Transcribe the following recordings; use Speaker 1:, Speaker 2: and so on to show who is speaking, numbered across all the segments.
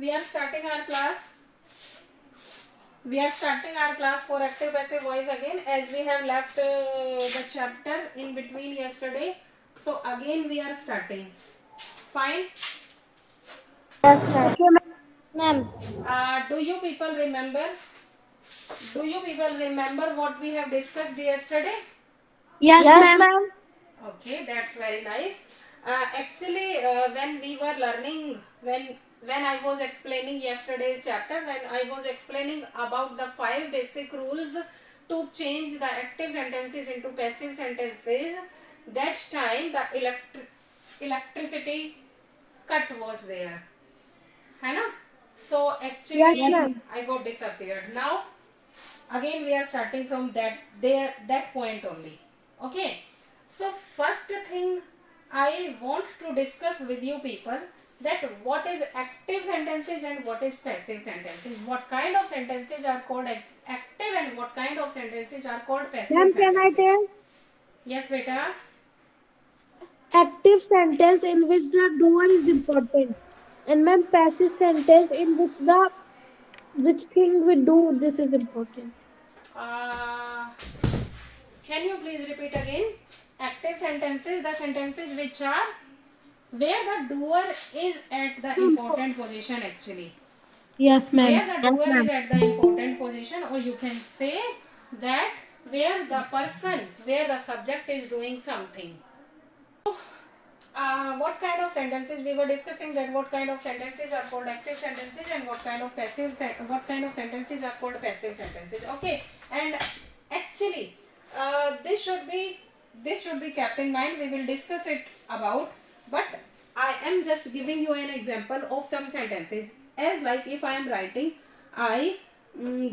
Speaker 1: we are starting our class. We are starting our class for active passive voice again, as we have left the chapter in between yesterday. So again we are starting. Fine.
Speaker 2: Yes, ma'am. Ma'am.
Speaker 1: Do you people remember? Do you people remember what we have discussed yesterday?
Speaker 2: Yes, ma'am.
Speaker 1: Okay, that's very nice. Actually, when we were learning, when I was explaining yesterday's chapter, when I was explaining about the 5 basic rules to change the active sentences into passive sentences, that time the electricity cut was there, है ना? So actually,
Speaker 2: Yes, ma'am.
Speaker 1: I got disappeared. Now again we are starting from that point only. Okay, so first thing I want to discuss with you people, that what is active sentences and what is passive sentences, what kind of sentences are called active and what kind of sentences are called passive
Speaker 2: Ma'am, can I
Speaker 1: sentences.
Speaker 2: tell?
Speaker 1: Yes beta.
Speaker 2: Active sentence in which the doer is important. And ma'am, passive sentence in which thing we do, this is important.
Speaker 1: uh, can you please repeat again? Active sentences, the sentences which are where the doer is at the important position actually,
Speaker 2: Yes,
Speaker 1: where
Speaker 2: ma'am.
Speaker 1: the doer is at the important position, or you can say that where the person, where the subject is doing something. What kind of sentences we were discussing, that what kind of sentences are called active sentences and what kind of sentences are called passive sentences. Okay, and actually this should be kept in mind. We will discuss it about, but I am just giving you an example of some sentences, as like if I am writing, I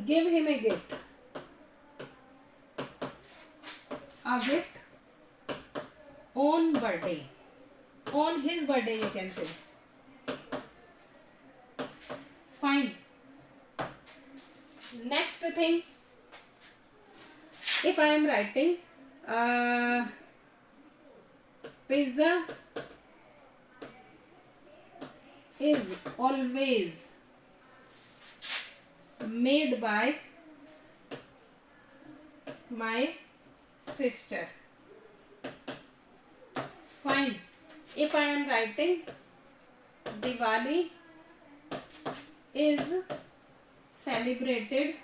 Speaker 1: give him a gift, on birthday, on his birthday you can say. Fine. Next thing, if I am writing pizza is always made by my sister. Fine. If I am writing Diwali is celebrated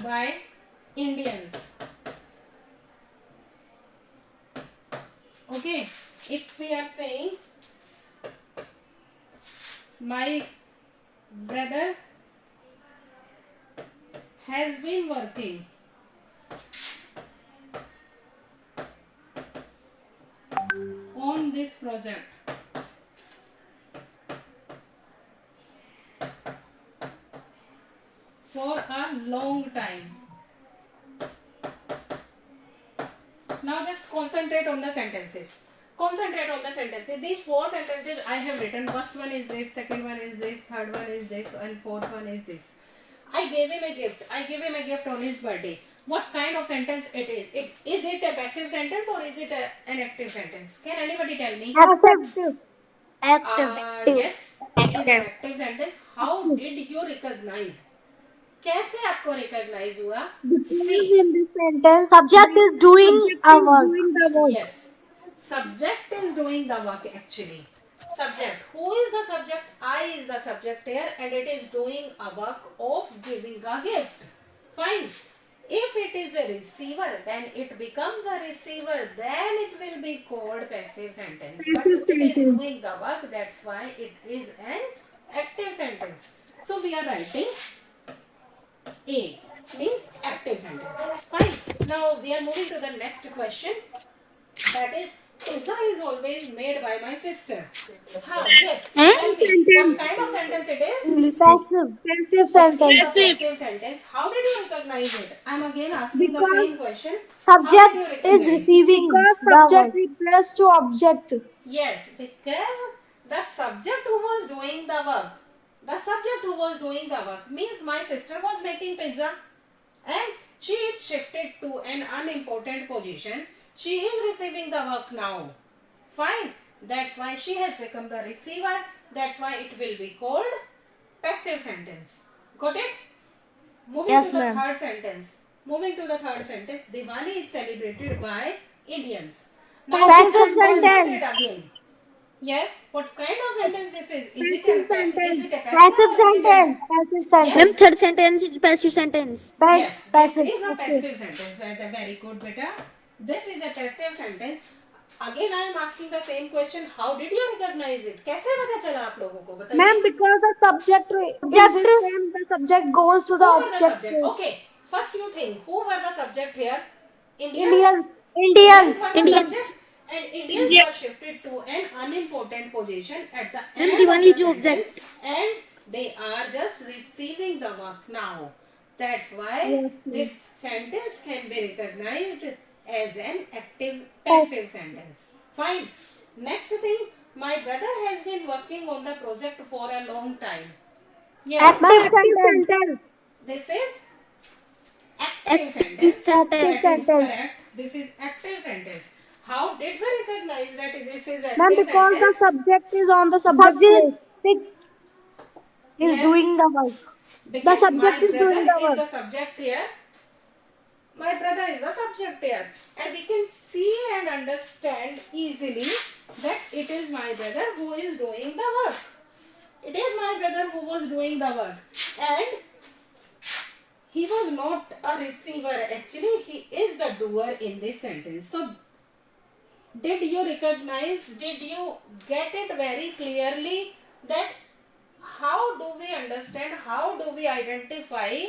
Speaker 1: by Indians. Okay, if we are saying my brother has been working on this project for a long time. Now just concentrate on the sentences. Concentrate on the sentences. These 4 sentences I have written. First one is this, second one is this, third one is this, and fourth one is this. I gave him a gift. I gave him a gift on his birthday. What kind of sentence it is? Is it a passive sentence or is it an active sentence? Can anybody tell me?
Speaker 2: Active. Active.
Speaker 1: Yes, it is an active sentence. How did you recognize? कैसे आपको recognize हुआ?
Speaker 2: Because
Speaker 1: See,
Speaker 2: in this sentence, subject is doing a work.
Speaker 1: doing the work. Yes, subject is doing the work actually. Subject. Who is the subject? I is the subject here, and it is doing a work of giving a gift. Fine. If it is a receiver, when it becomes a receiver, then it will be called passive sentence. But it is doing the work, that's why it is an active sentence. So we are writing A means active sentence. Fine. Now we are moving to the next question. That is, pizza is always made by my sister. Yes. Tell me, what kind of sentence it is?
Speaker 2: Passive. Passive sentence.
Speaker 1: Passive sentence. How did you recognize it? I am again asking the same question.
Speaker 2: Subject is receiving the
Speaker 1: Subject
Speaker 2: work. Replace to object.
Speaker 1: Yes, because the subject who was doing the work, the subject who was doing the work means my sister was making pizza. and she is shifted to an unimportant position. She is receiving the work now. Fine. That's why she has become the receiver. That's why it will be called passive sentence. Got it? Moving
Speaker 2: Yes,
Speaker 1: to the
Speaker 2: ma'am.
Speaker 1: third sentence. Moving to the third sentence. Diwali is celebrated by Indians. Now
Speaker 2: Passive
Speaker 1: concentrate
Speaker 2: sentence.
Speaker 1: again. Yes. What kind of sentence this is?
Speaker 2: Passive
Speaker 1: Is
Speaker 2: sentence.
Speaker 1: it a passive
Speaker 2: Passive
Speaker 1: or is it an
Speaker 2: sentence. Passive
Speaker 1: yes?
Speaker 3: Ma'am,
Speaker 2: sentence.
Speaker 3: third sentence is passive sentence.
Speaker 1: Yes. This
Speaker 2: Passive.
Speaker 1: is a
Speaker 2: Okay.
Speaker 1: passive sentence. Very good, beta. This is a passive sentence. Again, I am asking the same question. How did you recognize it? कैसे पता चला आप लोगों को बताइए?
Speaker 2: Ma'am, because the subject in this time, the subject goes to the
Speaker 1: Who were the
Speaker 2: object.
Speaker 1: subject? Okay. First, you think who were the subject here?
Speaker 2: Indians.
Speaker 1: Indians were the
Speaker 3: Indians.
Speaker 1: subject, and Indians were shifted to an unimportant position at the
Speaker 3: Ma'am,
Speaker 1: end
Speaker 3: Diwali
Speaker 1: of the
Speaker 3: is
Speaker 1: sentence,
Speaker 3: object.
Speaker 1: and they are just receiving the work now. That's why
Speaker 2: Yes,
Speaker 1: this sentence can be recognized as an active passive sentence. Fine. Next thing, my brother has been working on the project for a long time. Yes,
Speaker 2: Active sentence.
Speaker 1: this is active
Speaker 3: Active
Speaker 1: sentence.
Speaker 3: sentence.
Speaker 1: That is correct. This is active sentence. How did we recognize that this is active
Speaker 2: Ma'am, because the
Speaker 1: sentence?
Speaker 2: subject is on the subject place. Is
Speaker 1: Yes.
Speaker 2: doing the work.
Speaker 1: Because
Speaker 2: subject
Speaker 1: my
Speaker 2: is doing
Speaker 1: brother
Speaker 2: the
Speaker 1: is
Speaker 2: work.
Speaker 1: the subject here. My brother is the subject here. And we can see and understand easily that it is my brother who is doing the work. It is my brother who was doing the work. And he was not a receiver. Actually, he is the doer in this sentence. So, did you recognize, did you get it very clearly that how do we understand, how do we identify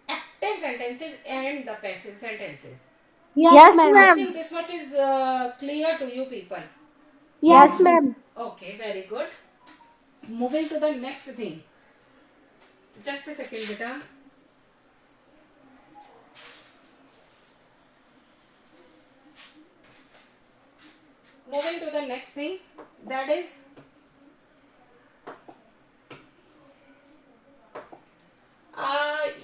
Speaker 1: active sentences and the passive sentences?
Speaker 2: Yes,
Speaker 1: I
Speaker 2: ma'am.
Speaker 1: think this much is clear to you people.
Speaker 2: Yes, ma'am.
Speaker 1: Okay, very good. Moving to the next thing. Just a second, beta. Moving to the next thing, that is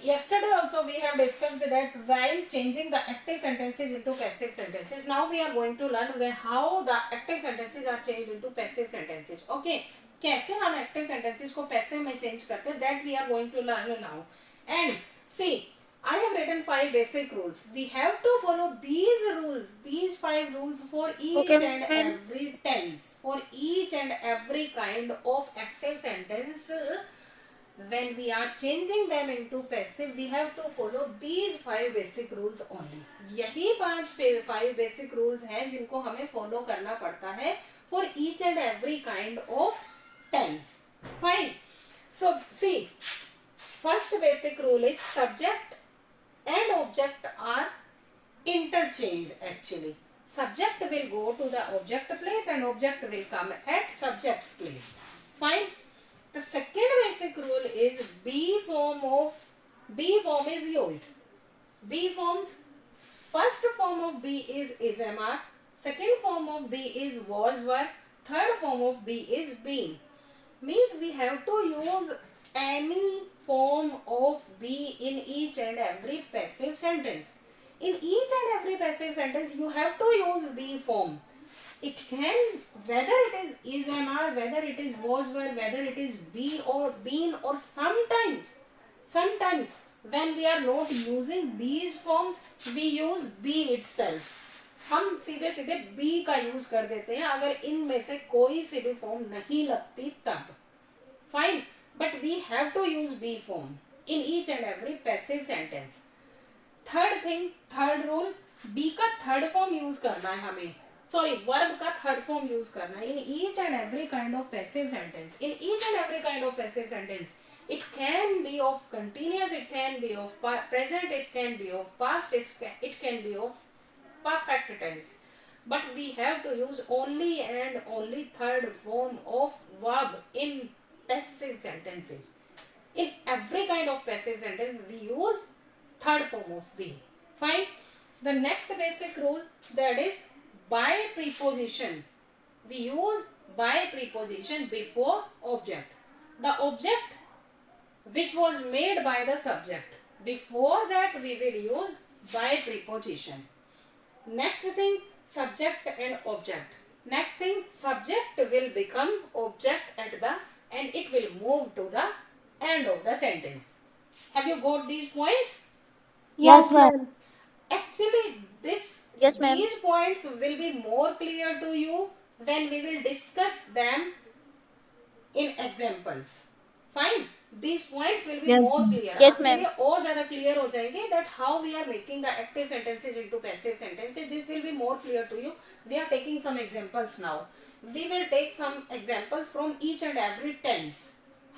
Speaker 1: yesterday also we have discussed that while changing the active sentences into passive sentences, now we are going to learn how the active sentences are changed into passive sentences. Okay, कैसे हम active sentences को passive में change करते हैं, that we are going to learn now. And see, I have written 5 basic rules. We have to follow these rules, these 5 rules for each
Speaker 3: Okay,
Speaker 1: and
Speaker 3: ma'am.
Speaker 1: every tense, for each and every kind of active sentence. When we are changing them into passive, we have to follow these 5 basic rules only. यही 5 basic rules हैं जिनको हमें follow करना पड़ता है for each and every kind of tense. Fine. So see, first basic rule is subject and object are interchanged actually. Subject will go to the object place and object will come at subject's place. Fine. The second basic rule is B form is used. B forms, first form of B is MR, second form of B is was, were, third form of B is been. Means we have to use any form of be in each and every passive sentence. In each and every passive sentence, you have to use be form. It can, whether it is MR, whether it is was, were, whether it is be or been, or sometimes when we are not using these forms, we use be itself. हम सीधे सीधे B का use कर देते हैं अगर इनमें से कोई सी भी फॉर्म नहीं लगती तब. Fine, but we have to use be form in each and every passive sentence. Third thing, third rule, be का third form use करना है हमें. Sorry, verb का third form use करना है in each and every kind of passive sentence. In each and every kind of passive sentence, it can be of continuous, it can be of present, it can be of past, it can be of perfect tense. But we have to use only and only third form of verb in passive sentences. In every kind of passive sentence, we use third form of be. Fine. The next basic rule, that is by preposition. We use by preposition before object. The object which was made by the subject. Before that we will use by preposition. Next thing, subject and object. Next thing, subject will become object at the and it will move to the end of the sentence. Have you got these points?
Speaker 2: Yes, ma'am.
Speaker 1: Actually,
Speaker 3: Yes, ma'am.
Speaker 1: these points will be more clear to you when we will discuss them in examples. Fine. These points will be
Speaker 2: Yes,
Speaker 1: more
Speaker 2: ma'am.
Speaker 1: clear.
Speaker 3: Yes,
Speaker 1: आपके
Speaker 3: ma'am.
Speaker 1: लिए और ज़्यादा clear हो जाएंगे that how we are making the active sentences into passive sentences. This will be more clear to you. We are taking some examples now. We will take some examples from each and every tense.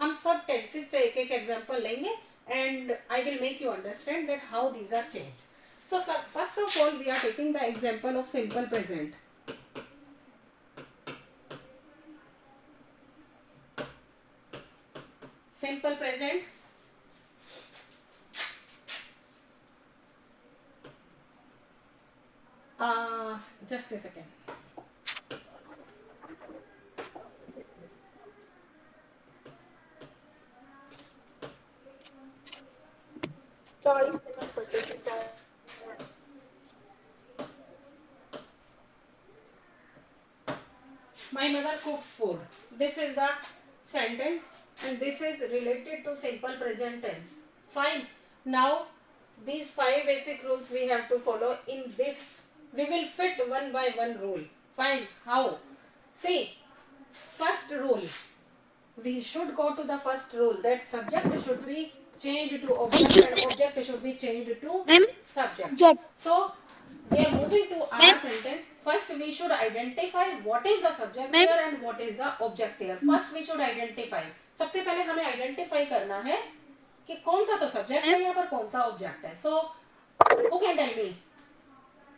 Speaker 1: हम सब tenses से एक एक example लेंगे and I will make you understand that how these are changed. So first of all, we are taking the example of simple present. Simple present. Just a second. My mother cooks food. This is the sentence and this is related to simple present tense. Fine. Now these 5 basic rules we have to follow. In this we will fit one by one rule. Fine. How? See, first rule. We should go to the first rule that subject should be changed to object and object should be changed to
Speaker 3: Ma'am?
Speaker 1: subject.
Speaker 2: Subject.
Speaker 1: So we are moving to our
Speaker 3: Ma'am?
Speaker 1: sentence. First we should identify what is the subject
Speaker 3: Ma'am?
Speaker 1: here and what is the object here. First we should identify. सबसे पहले हमें identify करना है कि कौन सा तो subject है यहाँ पर कौन सा object है. So who can tell me?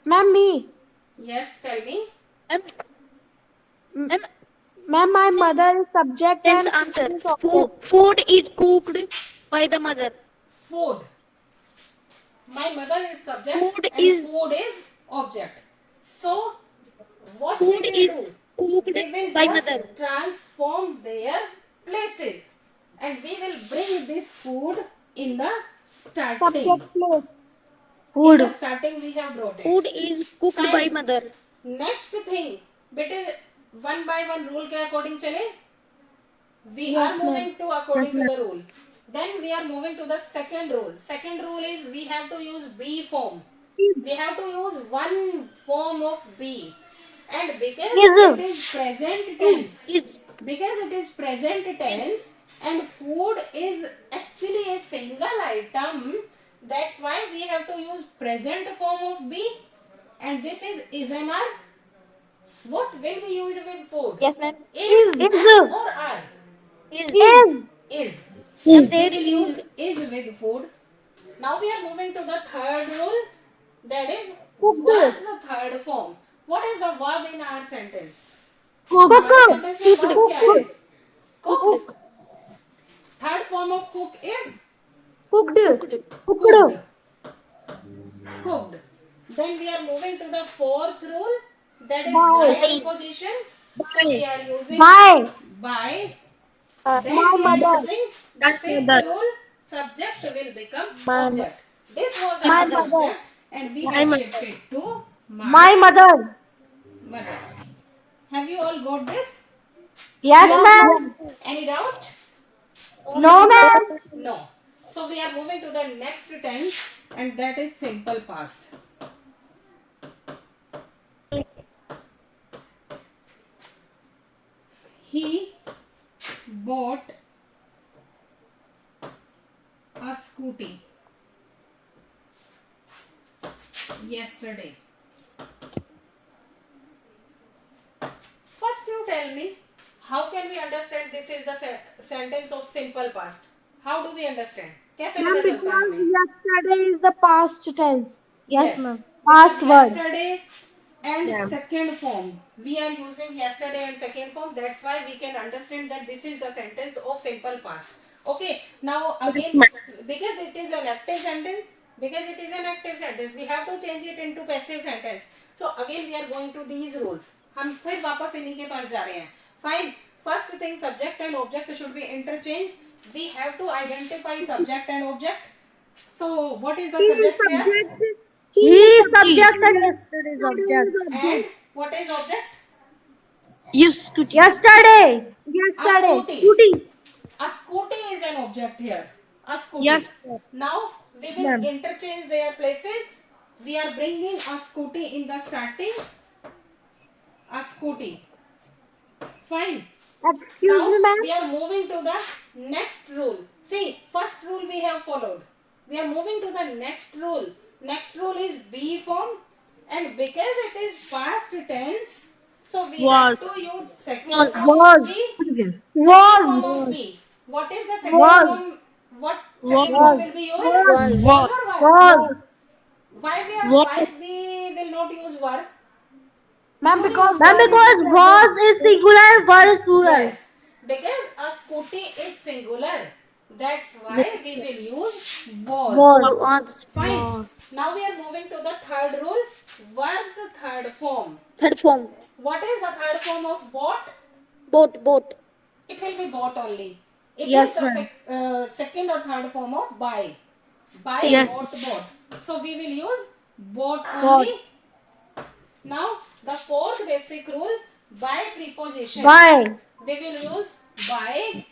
Speaker 2: Ma'am, me.
Speaker 1: Yes, tell me.
Speaker 3: Ma'am,
Speaker 2: Ma'am, my mother is subject
Speaker 3: tense
Speaker 2: and
Speaker 3: answer.
Speaker 2: is object.
Speaker 3: Food is cooked by the mother.
Speaker 1: Food. My mother is subject
Speaker 3: Food
Speaker 1: and
Speaker 3: is-
Speaker 1: food is object. So what
Speaker 3: Food
Speaker 1: we will
Speaker 3: is
Speaker 1: do?
Speaker 3: cooked
Speaker 1: We will
Speaker 3: by
Speaker 1: just
Speaker 3: mother.
Speaker 1: transform their places and we will bring this food in the starting.
Speaker 2: Subject place.
Speaker 1: In the starting we have brought it.
Speaker 3: Food is cooked
Speaker 1: Fine.
Speaker 3: by mother.
Speaker 1: Next thing, बेटे one by one rule के according चले. We
Speaker 2: Yes,
Speaker 1: are
Speaker 2: ma'am.
Speaker 1: moving to according
Speaker 2: Yes,
Speaker 1: to
Speaker 2: ma'am.
Speaker 1: the rule. Then we are moving to the second rule. Second rule is we have to use be form. We have to use one form of be. And because
Speaker 2: Is.
Speaker 1: it is present tense,
Speaker 3: Is
Speaker 1: because it is present tense and food is actually a single item, that's why we have to use present form of be. And this is MR. What will be used with food?
Speaker 3: yes, ma'am.
Speaker 1: Is
Speaker 2: Is.
Speaker 1: or are?
Speaker 3: Is
Speaker 1: Is.
Speaker 3: Ma'am, they
Speaker 1: We
Speaker 3: will
Speaker 1: will
Speaker 3: use
Speaker 1: use is with food. Now we are moving to the third rule. That is
Speaker 2: Cooked.
Speaker 1: what's the third form? What is the verb in our sentence?
Speaker 2: Cooked.
Speaker 1: हमारे sentence में verb क्या है?
Speaker 2: Cooked.
Speaker 1: Cooked. Third form of cook is
Speaker 2: Cooked.
Speaker 1: cooked.
Speaker 2: Cooked.
Speaker 1: Cooked. Then we are moving to the fourth rule. That is
Speaker 2: By.
Speaker 1: by preposition. So we are using
Speaker 2: By.
Speaker 1: by.
Speaker 2: My
Speaker 1: Then we are
Speaker 2: mother.
Speaker 1: using the fifth
Speaker 2: mother.
Speaker 1: rule. Subject will become
Speaker 2: My
Speaker 1: object. This was
Speaker 2: My
Speaker 1: our
Speaker 2: mother.
Speaker 1: subject and we
Speaker 2: My
Speaker 1: have
Speaker 2: mother.
Speaker 1: shifted to
Speaker 2: My mother.
Speaker 1: mother. Have you all got this?
Speaker 2: Yes, ma'am.
Speaker 1: Any doubt?
Speaker 2: No, ma'am.
Speaker 1: No. So we are moving to the next tense and that is simple past. He bought a scooty yesterday. First you tell me, how can we understand this is the sentence of simple past? How do we understand? कैसे
Speaker 2: Ma'am,
Speaker 1: पता चलता है
Speaker 2: because
Speaker 1: हमें?
Speaker 2: yesterday is the past tense.
Speaker 1: Yes.
Speaker 2: Past word.
Speaker 1: Yesterday and
Speaker 2: Yeah.
Speaker 1: second form. We are using yesterday and second form. That's why we can understand that this is the sentence of simple past. Okay. Now again, because it is an active sentence, we have to change it into passive sentence. So again we are going to these rules. हम फिर वापस इन्हीं के पास जा रहे हैं. Fine. First thing, subject and object should be interchanged. We have to identify subject and object. So what is the
Speaker 2: He is
Speaker 1: subject here?
Speaker 2: subject.
Speaker 4: He is subject and yesterday's
Speaker 2: Yesterday
Speaker 4: object.
Speaker 2: is
Speaker 1: And
Speaker 2: object.
Speaker 1: what is object?
Speaker 4: Yesterday.
Speaker 1: A
Speaker 2: Yesterday.
Speaker 1: scooty.
Speaker 4: Scooty.
Speaker 1: A scooty is an object here. A scooty.
Speaker 4: Yes, sir.
Speaker 1: Now we will
Speaker 4: Ma'am.
Speaker 1: interchange their places. We are bringing a scooty in the starting. A scooty. Fine.
Speaker 2: Excuse
Speaker 1: Now
Speaker 2: me, ma'am.
Speaker 1: we are moving to the next rule. See, first rule we have followed. We are moving to the next rule. Next rule is be form, and because it is past tense, so we have to use second form
Speaker 4: Was.
Speaker 1: of be. Second
Speaker 2: Was.
Speaker 1: form of be. What is the second
Speaker 4: Was.
Speaker 1: form? What second form will be used?
Speaker 3: Was.
Speaker 1: Was or were?
Speaker 4: Was.
Speaker 1: Why we will not use were?
Speaker 2: Ma'am, because
Speaker 4: Ma'am, because was is singular, were is plural.
Speaker 1: Yes, because a scooty is singular. That's why we will use was.
Speaker 3: Was.
Speaker 1: Fine. Now we are moving to the third rule. Verb's third form.
Speaker 3: Third form.
Speaker 1: What is the third form of bought?
Speaker 3: Boat.
Speaker 1: It will be bought only. It
Speaker 4: Yes,
Speaker 1: is the
Speaker 4: ma'am.
Speaker 1: second or third form of buy. Buy,
Speaker 4: Yes.
Speaker 1: bought. So we will use bought only. Now the fourth basic rule, by preposition.
Speaker 4: By.
Speaker 1: We will use by.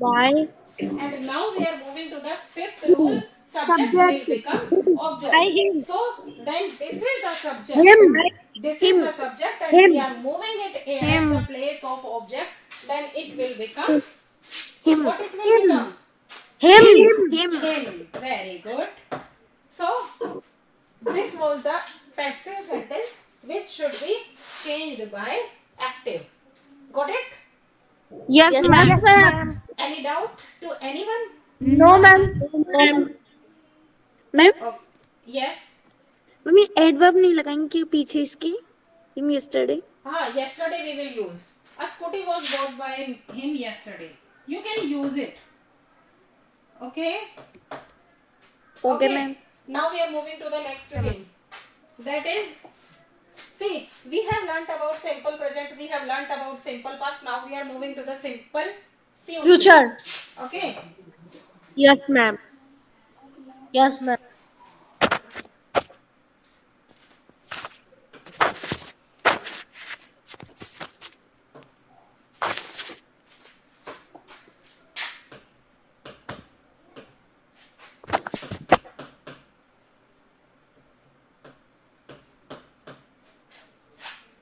Speaker 4: By.
Speaker 1: And now we are moving to the fifth rule. Subject will become object.
Speaker 4: By him.
Speaker 1: So then this is the subject.
Speaker 4: Him.
Speaker 1: This
Speaker 3: Him.
Speaker 1: is the subject and
Speaker 4: Him.
Speaker 1: we are moving it at the place of object. Then it will become.
Speaker 3: Him.
Speaker 1: What it will become?
Speaker 4: Him.
Speaker 3: Him.
Speaker 1: Him. Very good. So this was the passive sentence which should be changed by active. Got it?
Speaker 4: Yes,
Speaker 3: Yes,
Speaker 4: ma'am.
Speaker 3: ma'am.
Speaker 1: Any doubt to anyone?
Speaker 4: No, ma'am.
Speaker 3: Ma'am
Speaker 1: Oh, yes.
Speaker 3: Mummy adverb नहीं लगाएंगे कि पीछे इसके him yesterday
Speaker 1: Yesterday we will use. A scooty was bought by him yesterday. You can use it. Okay?
Speaker 3: Okay ma'am
Speaker 1: Now we are moving to the next thing. That is, see, we have learnt about simple present, we have learnt about simple past. Now we are moving to the simple future. Okay?
Speaker 4: Yes, ma'am. Yes, ma'am.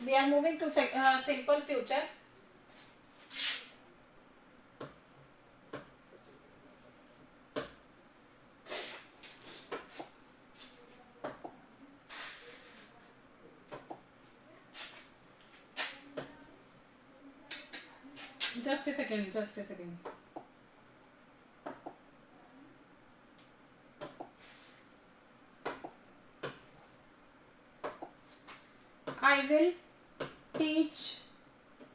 Speaker 1: We are moving to simple future. Just a second. I will teach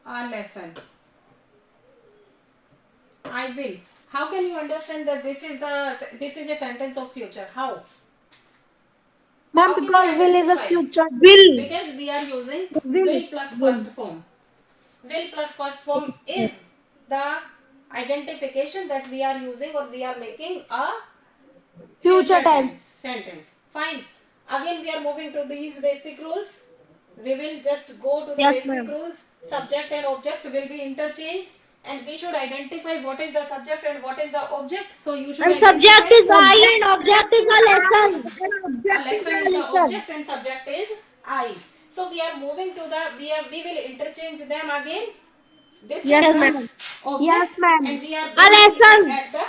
Speaker 1: a lesson. I will. How can you understand that this is a sentence of future? How?
Speaker 2: Ma'am,
Speaker 1: How can
Speaker 2: because
Speaker 1: you
Speaker 2: will is a
Speaker 1: identify?
Speaker 2: future.
Speaker 4: Will.
Speaker 1: Because we are using will plus first form. Will plus first form is the identification that we are using or we are making a
Speaker 2: Future tense.
Speaker 1: sentence. Fine. Again we are moving to these basic rules. We will just go to the
Speaker 4: Yes,
Speaker 1: basic
Speaker 4: ma'am.
Speaker 1: rules. Subject and object will be interchanged and we should identify what is the subject and what is the object. So you should
Speaker 4: And subject
Speaker 1: identify
Speaker 4: is I and object is a lesson.
Speaker 1: a lesson is the object and subject is I. So we are moving to the we will interchange them again. This
Speaker 4: Yes,
Speaker 1: is the
Speaker 4: ma'am.
Speaker 1: object
Speaker 2: Yes, ma'am.
Speaker 1: and we are
Speaker 4: A lesson.
Speaker 1: at the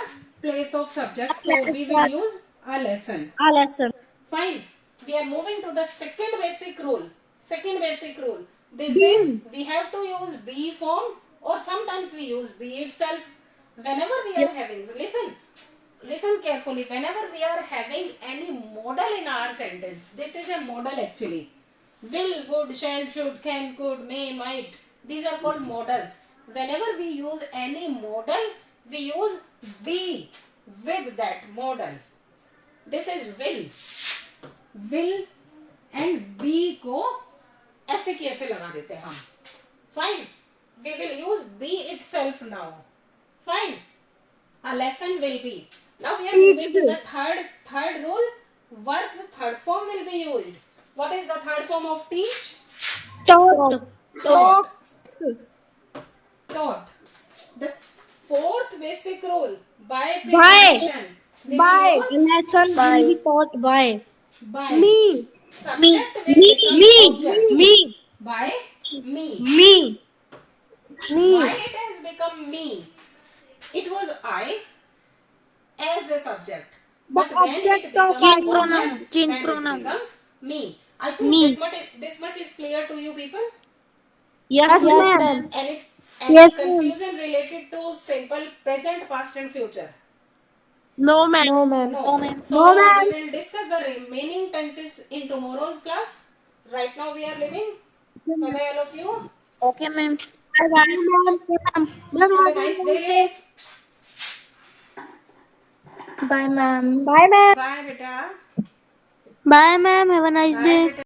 Speaker 1: place of subject. So we will use a lesson.
Speaker 4: A lesson.
Speaker 1: Fine. We are moving to the second basic rule. This is we have to use be form or sometimes we use be itself. Whenever we are having, listen carefully. Whenever we are having any modal in our sentence, this is a modal actually. Will, would, shall, should, can, could, may, might. These are called modals. Whenever we use any modal, we use be with that modal. This is will and be को ऐसे की ऐसे लगा देते हैं हम. Fine. We will use be itself now. Fine. A lesson will be. Now we are moving to the third the third form of teach?
Speaker 4: Taught.
Speaker 1: Taught. Taught. The fourth basic rule by preposition. We
Speaker 2: By.
Speaker 1: will use
Speaker 4: Lesson will be taught by.
Speaker 1: by.
Speaker 2: Me.
Speaker 1: Subject will
Speaker 4: Me.
Speaker 1: become
Speaker 4: Me.
Speaker 1: object.
Speaker 4: Me.
Speaker 1: By me.
Speaker 4: Me.
Speaker 2: Me.
Speaker 1: Why it has become me? It was I as a subject. But when it
Speaker 2: object of
Speaker 1: becomes
Speaker 3: Change
Speaker 2: I.
Speaker 3: pronoun.
Speaker 1: object,
Speaker 3: Change
Speaker 1: then
Speaker 3: pronoun.
Speaker 1: it becomes me. I think
Speaker 4: Me.
Speaker 1: this much is clear to you people.
Speaker 4: Yes, ma'am.
Speaker 2: ma'am.
Speaker 1: Any
Speaker 4: Yes,
Speaker 1: confusion related to simple present, past, and future?
Speaker 4: No, ma'am.
Speaker 2: No, ma'am.
Speaker 1: No.
Speaker 3: No, ma'am.
Speaker 1: So
Speaker 2: No, ma'am.
Speaker 1: we will discuss the remaining tenses in tomorrow's class. Right now we are leaving. Bye bye all of you.
Speaker 3: Okay, ma'am.
Speaker 4: Bye-bye.
Speaker 2: Ma'am,
Speaker 1: Have a nice day.
Speaker 3: Bye, ma'am.
Speaker 2: bye, ma'am.
Speaker 1: Bye beta.
Speaker 4: Bye, ma'am. Have a nice
Speaker 1: Bye
Speaker 4: day.
Speaker 1: beta.